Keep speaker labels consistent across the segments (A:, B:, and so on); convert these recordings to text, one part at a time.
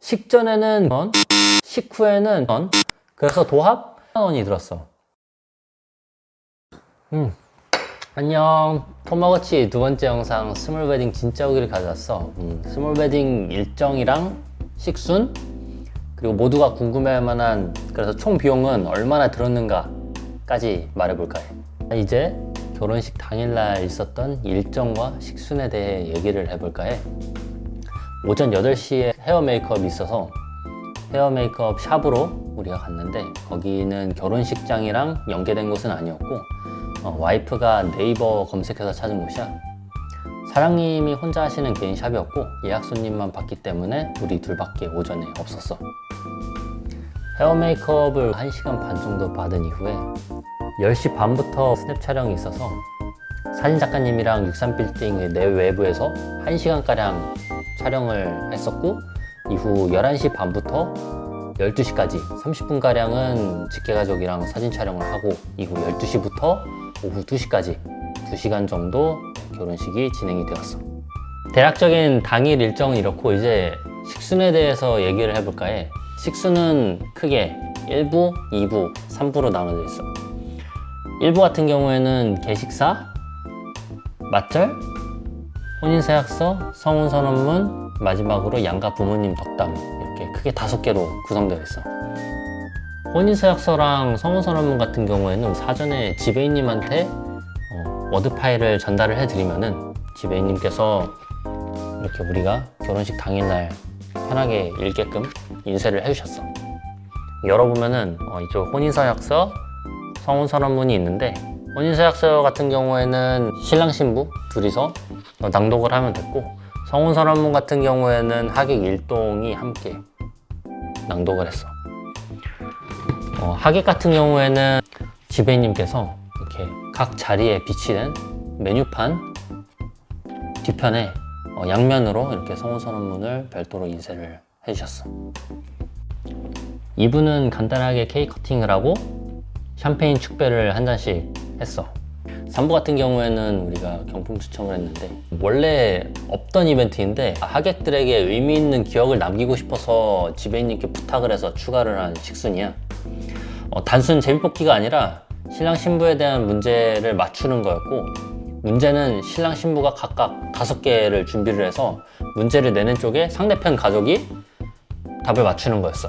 A: 식전에는 원, 식후에는 원, 그래서 도합 1,000원이 들었어. 안녕. 토마고치 두 번째 영상 스몰 웨딩 진짜 오기를 가져왔어. 스몰 웨딩 일정이랑 식순, 그리고 모두가 궁금해할 만한, 그래서 총 비용은 얼마나 들었는가까지 말해볼까 해. 이제 결혼식 당일날 있었던 일정과 식순에 대해 얘기를 해볼까 해. 오전 8시에 헤어 메이크업이 있어서 헤어 메이크업 샵으로 우리가 갔는데, 거기는 결혼식장이랑 연계된 곳은 아니었고 와이프가 네이버 검색해서 찾은 곳이야. 사장님이 혼자 하시는 개인 샵이었고 예약 손님만 받기 때문에 우리 둘밖에 오전에 없었어. 헤어 메이크업을 1시간 반 정도 받은 이후에 10시 반부터 스냅 촬영이 있어서 사진 작가님이랑 63빌딩의 내외부에서 1시간가량 촬영을 했었고, 이후 11시 반부터 12시까지 30분가량은 직계가족이랑 사진 촬영을 하고, 이후 12시부터 오후 2시까지 2시간 정도 결혼식이 진행이 되었어. 대략적인 당일 일정은 이렇고, 이제 식순에 대해서 얘기를 해볼까 해. 식순은 크게 1부, 2부, 3부로 나눠져 있어. 1부 같은 경우에는 개식사, 맞절, 혼인서약서, 성혼선언문, 마지막으로 양가 부모님 덕담, 이렇게 크게 5개로 구성되어 있어. 혼인서약서랑 성혼선언문 같은 경우에는 사전에 지배인님한테 워드 파일을 전달을 해드리면은 지배인님께서 이렇게 우리가 결혼식 당일날 편하게 읽게끔 인쇄를 해주셨어. 열어보면은 이쪽 혼인서약서, 성혼선언문이 있는데, 혼인서약서 같은 경우에는 신랑 신부 둘이서 낭독을 하면 됐고, 성혼선언문 같은 경우에는 하객 일동이 함께 낭독을 했어. 하객 같은 경우에는 지배인님께서 이렇게 각 자리에 비치된 메뉴판 뒤편에 양면으로 이렇게 성혼선언문을 별도로 인쇄를 해주셨어. 2부는 간단하게 케이크 커팅을 하고 샴페인 축배를 한 잔씩 했어. 3부 같은 경우에는 우리가 경품 추첨을 했는데, 원래 없던 이벤트인데 하객들에게 의미 있는 기억을 남기고 싶어서 지배인님께 부탁을 해서 추가를 한 식순이야. 단순 재미뽑기가 아니라 신랑 신부에 대한 문제를 맞추는 거였고, 문제는 신랑 신부가 각각 5개를 준비를 해서 문제를 내는 쪽에 상대편 가족이 답을 맞추는 거였어.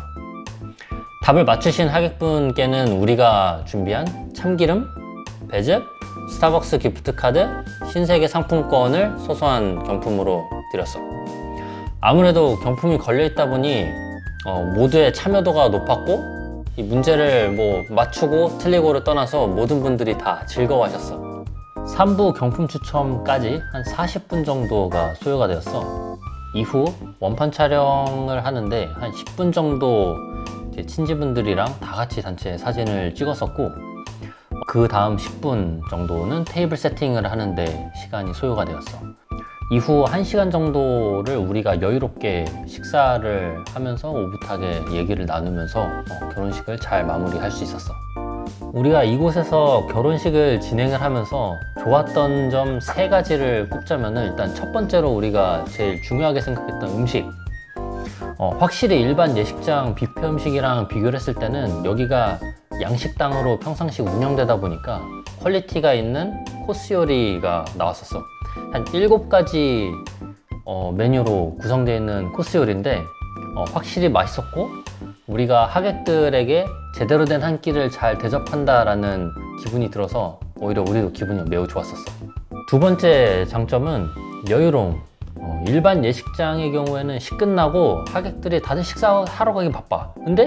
A: 답을 맞추신 하객분께는 우리가 준비한 참기름, 배즙, 스타벅스 기프트카드, 신세계 상품권을 소소한 경품으로 드렸어. 아무래도 경품이 걸려있다 보니 모두의 참여도가 높았고, 이 문제를 맞추고 틀리고를 떠나서 모든 분들이 다 즐거워하셨어. 3부 경품 추첨까지 한 40분 정도가 소요가 되었어. 이후 원판 촬영을 하는데 한 10분 정도 친지분들이랑 다 같이 단체 사진을 찍었었고, 그 다음 10분 정도는 테이블 세팅을 하는데 시간이 소요가 되었어. 이후 1시간 정도를 우리가 여유롭게 식사를 하면서 오붓하게 얘기를 나누면서 결혼식을 잘 마무리할 수 있었어. 우리가 이곳에서 결혼식을 진행을 하면서 좋았던 점 3가지를 꼽자면은, 일단 첫 번째로 우리가 제일 중요하게 생각했던 음식. 확실히 일반 예식장 뷔페 음식이랑 비교를 했을 때는 여기가 양식당으로 평상시 운영되다 보니까 퀄리티가 있는 코스 요리가 나왔었어. 한 7가지 메뉴로 구성되어 있는 코스 요리인데 확실히 맛있었고, 우리가 하객들에게 제대로 된 한 끼를 잘 대접한다라는 기분이 들어서 오히려 우리도 기분이 매우 좋았었어. 두 번째 장점은 여유로움. 일반 예식장의 경우에는 식 끝나고 하객들이 다들 식사하러 가기 바빠. 근데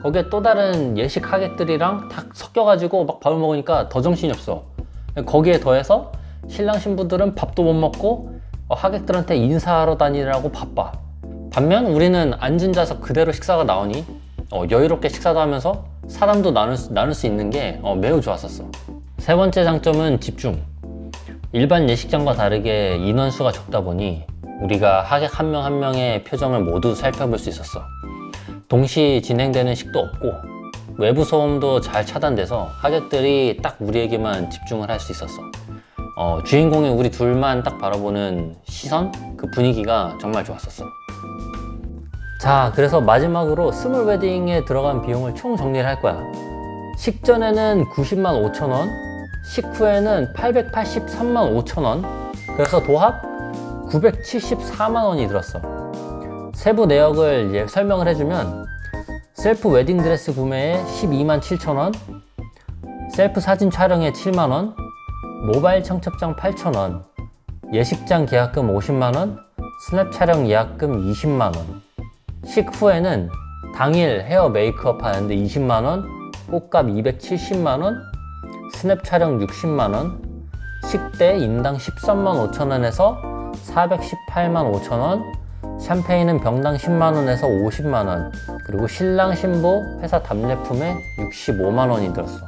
A: 거기에 또 다른 예식 하객들이랑 다 섞여가지고 막 밥을 먹으니까 더 정신이 없어. 거기에 더해서 신랑 신부들은 밥도 못 먹고 하객들한테 인사하러 다니느라고 바빠. 반면 우리는 앉은 자석 그대로 식사가 나오니 여유롭게 식사도 하면서 사담도 나눌 수 있는 게 매우 좋았었어. 세 번째 장점은 집중. 일반 예식장과 다르게 인원수가 적다 보니 우리가 하객 한 명 한 명의 표정을 모두 살펴볼 수 있었어. 동시 진행되는 식도 없고 외부 소음도 잘 차단돼서 하객들이 딱 우리에게만 집중을 할 수 있었어. 주인공이 우리 둘만 딱 바라보는 시선, 그 분위기가 정말 좋았었어. 자, 그래서 마지막으로 스몰 웨딩에 들어간 비용을 총 정리를 할 거야. 식전에는 90만 5천 원, 식후에는 883만 5천 원, 그래서 도합 974만 원이 들었어. 세부 내역을 설명을 해주면 셀프 웨딩드레스 구매에 12만 7천 원, 셀프 사진 촬영에 7만 원, 모바일 청첩장 8천 원, 예식장 계약금 50만 원, 스냅 촬영 예약금 20만 원, 식후에는 당일 헤어 메이크업 하는데 20만 원, 꽃값 270만 원, 스냅 촬영 60만 원, 식대 인당 13만 5천 원에서 418만 5천 원, 샴페인은 병당 10만 원에서 50만 원, 그리고 신랑 신부 회사 답례품에 65만 원이 들었어.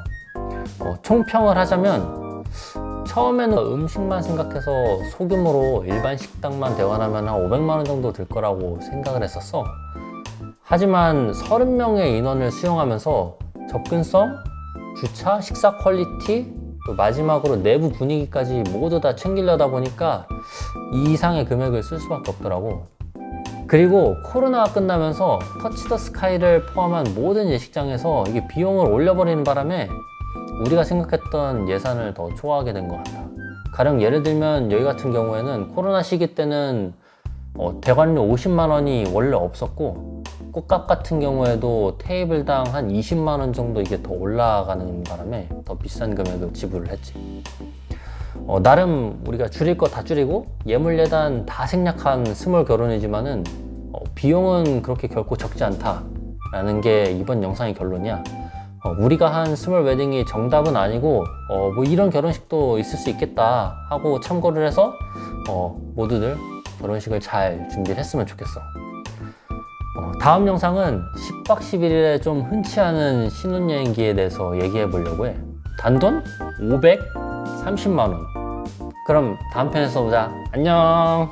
A: 총평을 하자면 처음에는 음식만 생각해서 소규모로 일반 식당만 대관하면 한 500만 원 정도 들 거라고 생각을 했었어. 하지만 30명의 인원을 수용하면서 접근성, 주차, 식사 퀄리티, 또 마지막으로 내부 분위기까지 모두 다 챙기려다 보니까 이 이상의 금액을 쓸 수밖에 없더라고. 그리고 코로나가 끝나면서 터치 더 스카이를 포함한 모든 예식장에서 이게 비용을 올려버리는 바람에 우리가 생각했던 예산을 더 초과하게 된 것 같다. 가령 예를 들면 여기 같은 경우에는 코로나 시기 때는 대관료 50만 원이 원래 없었고, 꽃값 같은 경우에도 테이블당 한 20만 원 정도 이게 더 올라가는 바람에 더 비싼 금액을 지불을 했지. 나름 우리가 줄일 거 다 줄이고 예물 예단 다 생략한 스몰 결혼이지만은 비용은 그렇게 결코 적지 않다라는 게 이번 영상의 결론이야. 우리가 한 스몰 웨딩이 정답은 아니고 뭐 이런 결혼식도 있을 수 있겠다 하고 참고를 해서 모두들 결혼식을 잘 준비를 했으면 좋겠어. 다음 영상은 10박 11일에 좀 흔치 않은 신혼여행기에 대해서 얘기해 보려고 해. 단돈 530만 원. 그럼 다음 편에서 보자. 안녕.